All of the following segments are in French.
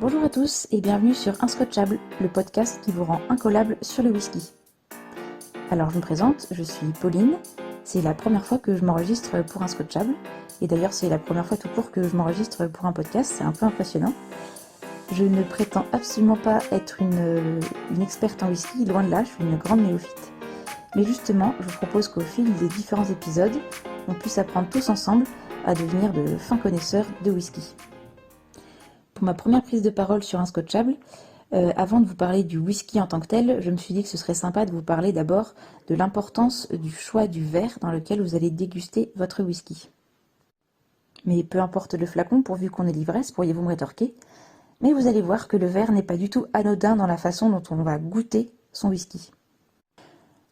Bonjour à tous et bienvenue sur Inscotchable, le podcast qui vous rend incollable sur le whisky. Alors je me présente, je suis Pauline, c'est la première fois que je m'enregistre pour Inscotchable, et d'ailleurs c'est la première fois tout court que je m'enregistre pour un podcast, c'est un peu impressionnant. Je ne prétends absolument pas être une experte en whisky, loin de là, je suis une grande néophyte. Mais justement, je vous propose qu'au fil des différents épisodes, on puisse apprendre tous ensemble à devenir de fins connaisseurs de whisky. Pour ma première prise de parole sur Inscotchable, avant de vous parler du whisky en tant que tel, je me suis dit que ce serait sympa de vous parler d'abord de l'importance du choix du verre dans lequel vous allez déguster votre whisky. Mais peu importe le flacon, pourvu qu'on ait l'ivresse, pourriez-vous me rétorquer, mais vous allez voir que le verre n'est pas du tout anodin dans la façon dont on va goûter son whisky.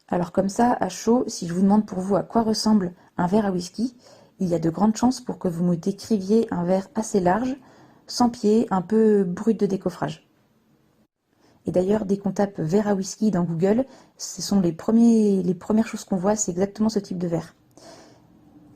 Alors comme ça, à chaud, si je vous demande pour vous à quoi ressemble un verre à whisky, il y a de grandes chances pour que vous me décriviez un verre assez large, sans pied, un peu brut de décoffrage. Et d'ailleurs, dès qu'on tape verre à whisky dans Google, ce sont les premières choses qu'on voit, c'est exactement ce type de verre.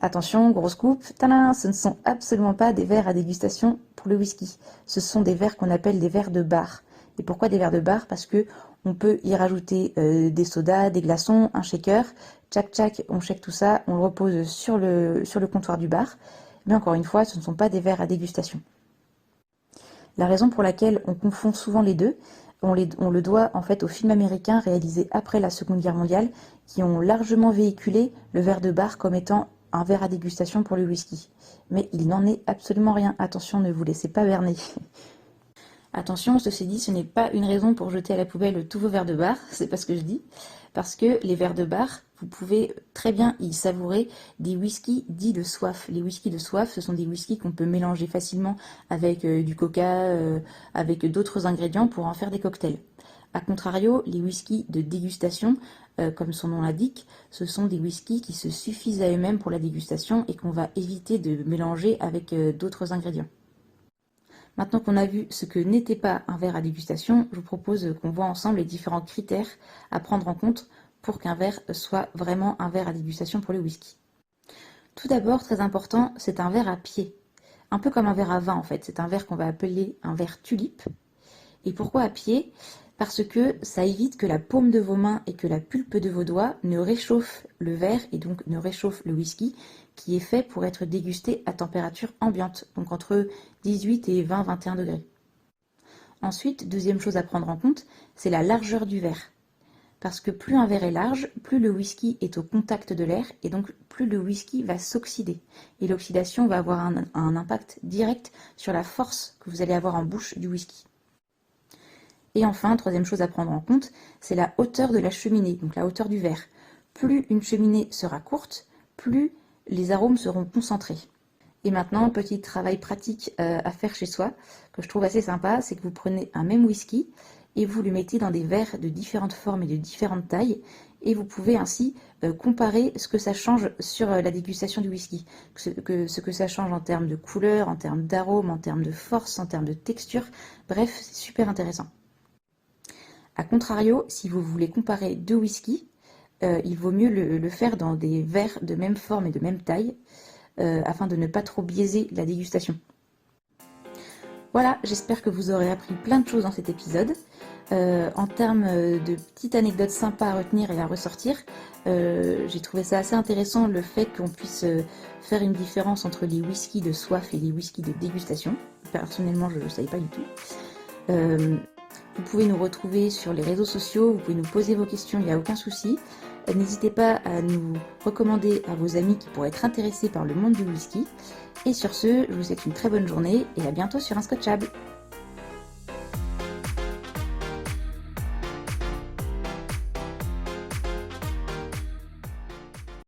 Attention, grosse coupe, tadam, ce ne sont absolument pas des verres à dégustation pour le whisky. Ce sont des verres qu'on appelle des verres de bar. Et pourquoi des verres de bar? Parce que on peut y rajouter des sodas, des glaçons, un shaker. Tchac, on shake tout ça, on le repose sur le comptoir du bar. Mais encore une fois, ce ne sont pas des verres à dégustation. La raison pour laquelle on confond souvent les deux, on le doit en fait aux films américains réalisés après la Seconde Guerre mondiale qui ont largement véhiculé le verre de bar comme étant un verre à dégustation pour le whisky. Mais il n'en est absolument rien. Attention, ne vous laissez pas berner. Attention, ceci dit, ce n'est pas une raison pour jeter à la poubelle tous vos verres de bar, c'est pas ce que je dis, parce que les verres de bar, vous pouvez très bien y savourer des whiskies dits de soif. Les whiskies de soif, ce sont des whiskies qu'on peut mélanger facilement avec du coca, avec d'autres ingrédients pour en faire des cocktails. A contrario, les whiskies de dégustation, comme son nom l'indique, ce sont des whiskies qui se suffisent à eux-mêmes pour la dégustation et qu'on va éviter de mélanger avec d'autres ingrédients. Maintenant qu'on a vu ce que n'était pas un verre à dégustation, je vous propose qu'on voit ensemble les différents critères à prendre en compte pour qu'un verre soit vraiment un verre à dégustation pour le whisky. Tout d'abord, très important, c'est un verre à pied. Un peu comme un verre à vin en fait, c'est un verre qu'on va appeler un verre tulipe. Et pourquoi à pied? Parce que ça évite que la paume de vos mains et que la pulpe de vos doigts ne réchauffent le verre et donc ne réchauffent le whisky qui est fait pour être dégusté à température ambiante, donc entre 18 et 20-21 degrés. Ensuite, deuxième chose à prendre en compte, c'est la largeur du verre. Parce que plus un verre est large, plus le whisky est au contact de l'air et donc plus le whisky va s'oxyder. Et l'oxydation va avoir un impact direct sur la force que vous allez avoir en bouche du whisky. Et enfin, troisième chose à prendre en compte, c'est la hauteur de la cheminée, donc la hauteur du verre. Plus une cheminée sera courte, plus les arômes seront concentrés. Et maintenant, petit travail pratique à faire chez soi, que je trouve assez sympa, c'est que vous prenez un même whisky et vous le mettez dans des verres de différentes formes et de différentes tailles, et vous pouvez ainsi comparer ce que ça change sur la dégustation du whisky, ce que ça change en termes de couleur, en termes d'arôme, en termes de force, en termes de texture, bref, c'est super intéressant. A contrario, si vous voulez comparer deux whiskies, il vaut mieux le faire dans des verres de même forme et de même taille, afin de ne pas trop biaiser la dégustation. Voilà, j'espère que vous aurez appris plein de choses dans cet épisode. En termes de petites anecdotes sympas à retenir et à ressortir, j'ai trouvé ça assez intéressant le fait qu'on puisse faire une différence entre les whiskies de soif et les whiskies de dégustation. Personnellement, je ne le savais pas du tout. Vous pouvez nous retrouver sur les réseaux sociaux, vous pouvez nous poser vos questions, il n'y a aucun souci. N'hésitez pas à nous recommander à vos amis qui pourraient être intéressés par le monde du whisky. Et sur ce, je vous souhaite une très bonne journée et à bientôt sur Inscotchable.